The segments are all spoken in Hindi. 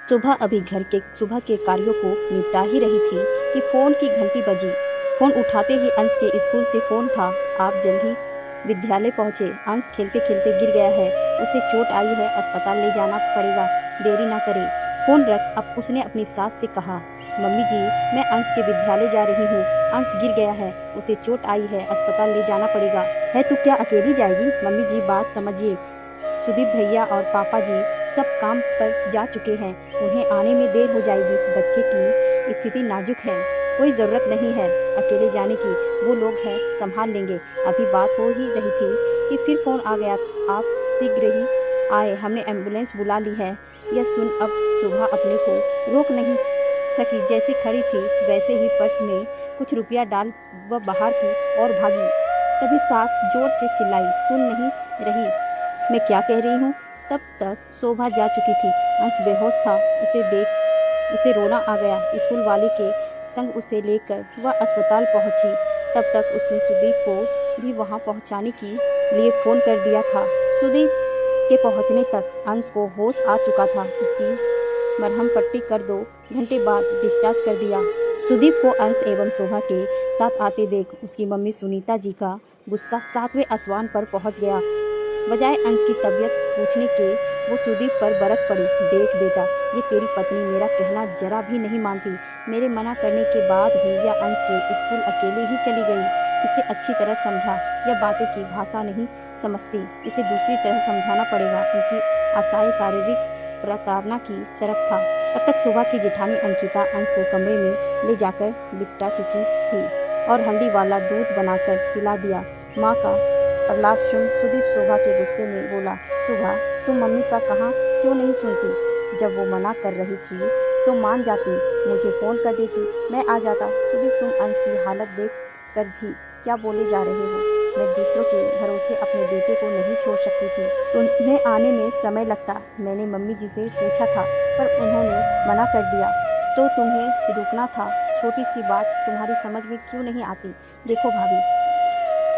सुबह अभी घर के सुबह के कार्यों को निपटा ही रही थी कि फ़ोन की घंटी बजी। फ़ोन उठाते ही अंश के स्कूल से फ़ोन था। आप जल्दी विद्यालय पहुँचे। अंश खेलते खेलते गिर गया है, उसे चोट आई है, अस्पताल ले जाना पड़ेगा, देरी ना करें। फ़ोन रख अब उसने अपनी सास से कहा। मम्मी जी, मैं अंश के विद्यालय जा रही हूँ। अंश गिर गया है, उसे चोट आई है, अस्पताल ले जाना पड़ेगा। है तो क्या अकेली जाएगी? मम्मी जी बात समझिए, सुदीप भैया और पापा जी सब काम पर जा चुके हैं, उन्हें आने में देर हो जाएगी। बच्चे की स्थिति नाजुक है, कोई ज़रूरत नहीं है अकेले जाने की, वो लोग हैं संभाल लेंगे। अभी बात हो ही रही थी कि फिर फ़ोन आ गया। आप शीघ्र ही आए, हमने एम्बुलेंस बुला ली है। यह सुन अब सुबह अपने को रोक नहीं सकी। जैसे खड़ी थी वैसे ही पर्स में कुछ रुपया डाल वह बाहर की और भागी। तभी सास जोर से चिल्लाई, सुन नहीं रही मैं क्या कह रही हूँ? तब तक शोभा जा चुकी थी। अंश बेहोश था, उसे देख उसे रोना आ गया। स्कूल वाले के संग उसे लेकर वह अस्पताल पहुंची। तब तक उसने सुदीप को भी वहां पहुंचाने के लिए फ़ोन कर दिया था। सुदीप के पहुंचने तक अंश को होश आ चुका था। उसकी मरहम पट्टी कर 2 घंटे बाद डिस्चार्ज कर दिया। सुदीप को अंश एवं शोभा के साथ आते देख उसकी मम्मी सुनीता जी का गुस्सा 7वें आसमान पर पहुंच गया। बजाय अंश की तबीयत पूछने के वो सुदीप पर बरस पड़ी। देख बेटा, ये तेरी पत्नी मेरा कहना जरा भी नहीं मानती। मेरे मना करने के बाद भी यह अंश के स्कूल अकेले ही चली गई। इसे अच्छी तरह समझा, यह बातें की भाषा नहीं समझती, इसे दूसरी तरह समझाना पड़ेगा। उनकी आशाएं शारीरिक प्रताड़ना की तरफ था। तब तक सुबह की जेठानी अंकिता अंश को कमरे में ले जाकर लिपटा चुकी थी और हल्दी वाला दूध बनाकर पिला दिया। माँ का प्रलाप सुन सुदीप शोभा के गुस्से में बोला, शोभा तुम मम्मी का कहाँ क्यों नहीं सुनती? जब वो मना कर रही थी तो मान जाती, मुझे फ़ोन कर देती, मैं आ जाता। सुदीप तुम अंश की हालत देख कर भी क्या बोले जा रहे हो? मैं दूसरों के भरोसे अपने बेटे को नहीं छोड़ सकती थी। तुम्हें आने में समय लगता, मैंने मम्मी जी से पूछा था पर उन्होंने मना कर दिया, तो तुम्हें रुकना था। छोटी सी बात तुम्हारी समझ में क्यों नहीं आती? देखो भाभी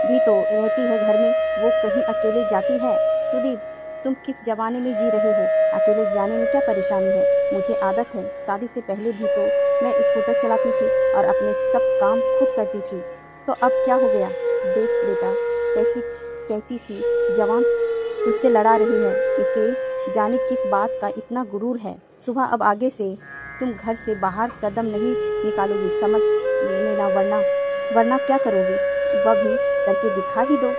भी तो रहती है घर में, वो कहीं अकेले जाती है? सुदीप तुम किस जमाने में जी रहे हो? अकेले जाने में क्या परेशानी है? मुझे आदत है, शादी से पहले भी तो मैं स्कूटर चलाती थी और अपने सब काम खुद करती थी, तो अब क्या हो गया? देख बेटा, कैसी कैची सी जवान तुझसे लड़ा रही है, इसे जाने किस बात का इतना गुरूर है। सुबह अब आगे से तुम घर से बाहर कदम नहीं निकालोगी, समझ लेना, वरना वरना क्या करोगी वह भी करके दिखा ही दो।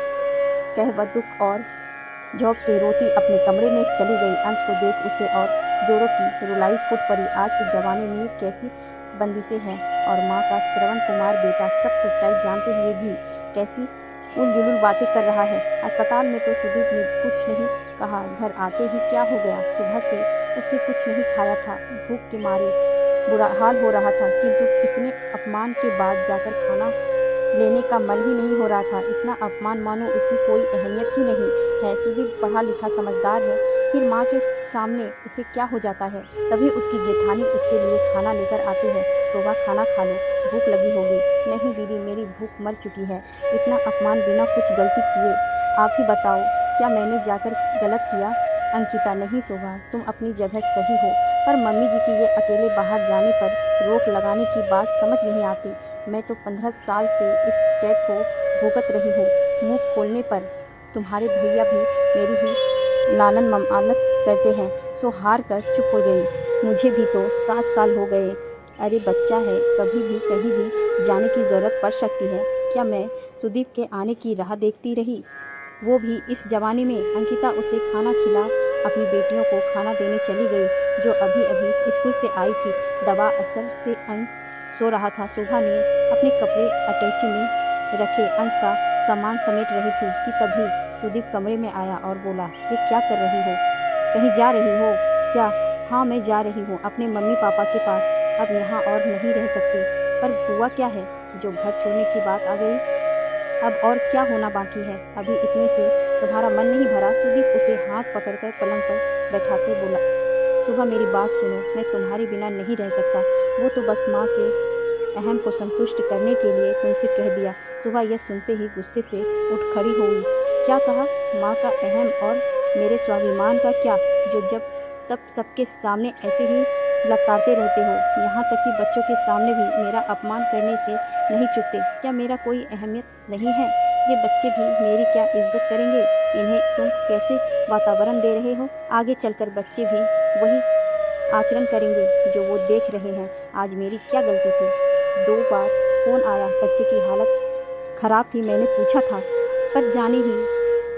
कह वह दुख और झोंक से रोती अपने कमरे में चली गई। अंश को देख उसे और जोरों की रुलाई फूट पड़ी। आज के ज़माने में ये कैसी बंदिशें हैं, और माँ का श्रवण कुमार बेटा सब सच्चाई जानते हुए भी कैसी उलझुल बातें कर रहा है। अस्पताल में तो सुदीप ने कुछ नहीं कहा, घर आते ही क्या हो गया? सुबह से उसने कुछ नहीं खाया था, भूख के मारे बुरा हाल हो रहा था, किंतु इतने अपमान के बाद जाकर खाना लेने का मन ही नहीं हो रहा था। इतना अपमान मानो उसकी कोई अहमियत ही नहीं है। सुदीप पढ़ा लिखा समझदार है, फिर माँ के सामने उसे क्या हो जाता है? तभी उसकी जेठानी उसके लिए खाना लेकर आती है। शोभा खाना खा लो, भूख लगी होगी। नहीं दीदी, मेरी भूख मर चुकी है। इतना अपमान बिना कुछ गलती किए, आप ही बताओ क्या मैंने जाकर गलत किया? अंकिता नहीं शोभा, तुम अपनी जगह सही हो, पर मम्मी जी की ये अकेले बाहर जाने पर रोक लगाने की बात समझ नहीं आती। मैं तो 15 साल से इस कैद को भुगत रही हूँ। मुंह खोलने पर तुम्हारे भैया भी मेरी ही लालन ममानत करते हैं, सो हार कर चुप हो गई। मुझे भी तो 7 साल हो गए। अरे बच्चा है, कभी भी कहीं भी जाने की ज़रूरत पड़ सकती है। क्या मैं सुदीप के आने की राह देखती रही, वो भी इस जमाने में? अंकिता उसे खाना खिला अपनी बेटियों को खाना देने चली गई, जो अभी अभी स्कूल से आई थी। दवा असर से अंश सो रहा था। शोभा ने अपने कपड़े अटैची में रखे अंश का सामान समेट रही थी कि तभी सुदीप कमरे में आया और बोला, ये क्या कर रही हो? कहीं जा रही हो क्या? हाँ मैं जा रही हूँ अपने मम्मी पापा के पास, अब यहाँ और नहीं रह सकती। पर हुआ क्या है जो घर छोड़ने की बात आ गई? अब और क्या होना बाकी है? अभी इतने से तुम्हारा मन नहीं भरा? सुदीप उसे हाथ पकड़कर पलंग पर बैठाते बोला, सुबह मेरी बात सुनो, मैं तुम्हारे बिना नहीं रह सकता। वो तो बस माँ के अहम को संतुष्ट करने के लिए तुमसे कह दिया। सुबह यह सुनते ही गुस्से से उठ खड़ी हुई। क्या कहा? माँ का अहम और मेरे स्वाभिमान का क्या? जो जब तब सबके सामने ऐसे ही लताड़ते रहते हो, यहाँ तक कि बच्चों के सामने भी मेरा अपमान करने से नहीं चूकते। क्या मेरा कोई अहमियत नहीं है? ये बच्चे भी मेरी क्या इज्जत करेंगे? इन्हें तुम कैसे वातावरण दे रहे हो? आगे चलकर बच्चे भी वही आचरण करेंगे जो वो देख रहे हैं। आज मेरी क्या गलती थी? 2 बार फ़ोन आया, बच्चे की हालत ख़राब थी, मैंने पूछा था, पर जाने ही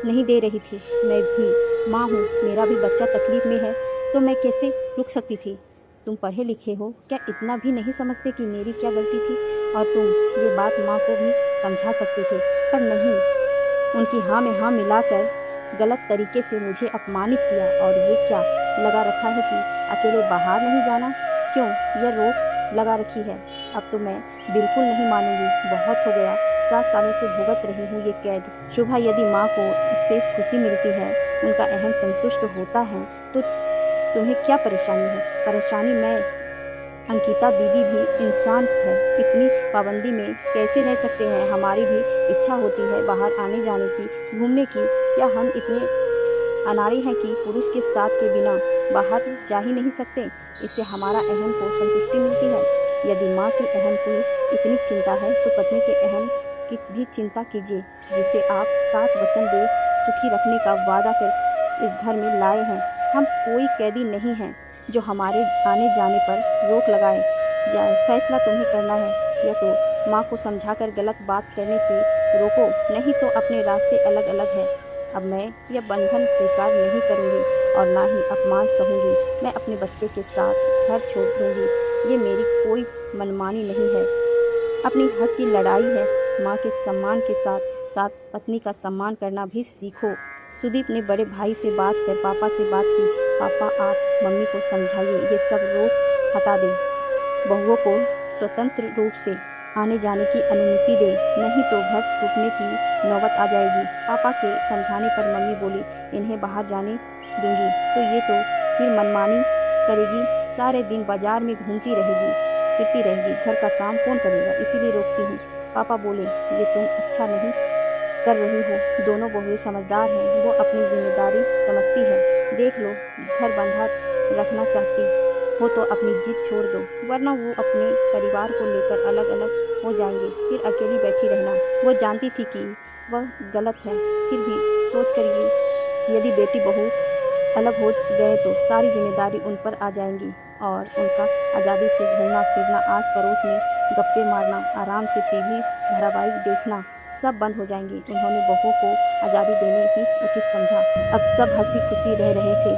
नहीं दे रही थी। मैं भी माँ हूँ, मेरा भी बच्चा तकलीफ़ में है, तो मैं कैसे रुक सकती थी? तुम पढ़े लिखे हो, क्या इतना भी नहीं समझते कि मेरी क्या गलती थी? और तुम ये बात माँ को भी समझा सकते थे, पर नहीं, उनकी हाँ में हाँ मिलाकर गलत तरीके से मुझे अपमानित किया। और ये क्या लगा रखा है कि अकेले बाहर नहीं जाना? क्यों यह रोक लगा रखी है? अब तो मैं बिल्कुल नहीं मानूंगी, बहुत हो गया। 7 सालों से भुगत रही हूँ ये कैद। शुभा, यदि माँ को इससे खुशी मिलती है, उनका अहम संतुष्ट होता है, तो तुम्हें क्या परेशानी है? परेशानी मैं। अंकिता दीदी भी इंसान है, इतनी पाबंदी में कैसे रह सकते हैं? हमारी भी इच्छा होती है बाहर आने जाने की, घूमने की। क्या हम इतने अनाड़ी हैं कि पुरुष के साथ के बिना बाहर जा ही नहीं सकते? इससे हमारा अहम को संतुष्टि मिलती है। यदि माँ की अहम की इतनी चिंता है, तो पत्नी के अहम की भी चिंता कीजिए, जिसे आप 7 वचन दे सुखी रखने का वादा कर इस घर में लाए हैं। हम कोई कैदी नहीं हैं जो हमारे आने जाने पर रोक लगाए जाए। फैसला तुम्हें करना है, या तो माँ को समझाकर गलत बात करने से रोको, नहीं तो अपने रास्ते अलग अलग हैं। अब मैं यह बंधन स्वीकार नहीं करूँगी और ना ही अपमान सहूँगी। मैं अपने बच्चे के साथ घर छोड़ दूँगी। ये मेरी कोई मनमानी नहीं है, अपनी हक की लड़ाई है। माँ के सम्मान के साथ साथ पत्नी का सम्मान करना भी सीखो। सुदीप ने बड़े भाई से बात कर पापा से बात की। पापा, आप मम्मी को समझाइए, ये सब रोक हटा दें, बहुओं को स्वतंत्र रूप से आने जाने की अनुमति दें, नहीं तो घर टूटने की नौबत आ जाएगी। पापा के समझाने पर मम्मी बोली, इन्हें बाहर जाने दूंगी तो ये तो फिर मनमानी करेगी, सारे दिन बाजार में घूमती रहेगी, फिरती रहेगी, घर का काम कौन करेगा? इसीलिए रोकती हूँ। पापा बोले, ये तुम अच्छा नहीं कर रही हो, दोनों बहुएं समझदार हैं, वो अपनी जिम्मेदारी समझती है। देख लो, घर बंधा रखना चाहती हो तो अपनी जिद छोड़ दो, वरना वो अपने परिवार को लेकर अलग अलग हो जाएंगे, फिर अकेली बैठी रहना। वो जानती थी कि वह गलत है, फिर भी सोच कर ये, यदि बेटी बहू अलग हो गए तो सारी जिम्मेदारी उन पर आ जाएंगी और उनका आज़ादी से घूमना फिरना, आस पड़ोस में गप्पे मारना, आराम से टीवी धारावाहिक देखना, सब बंद हो जाएंगे। उन्होंने बहू को आज़ादी देने ही उचित समझा। अब सब हंसी खुशी रह रहे थे।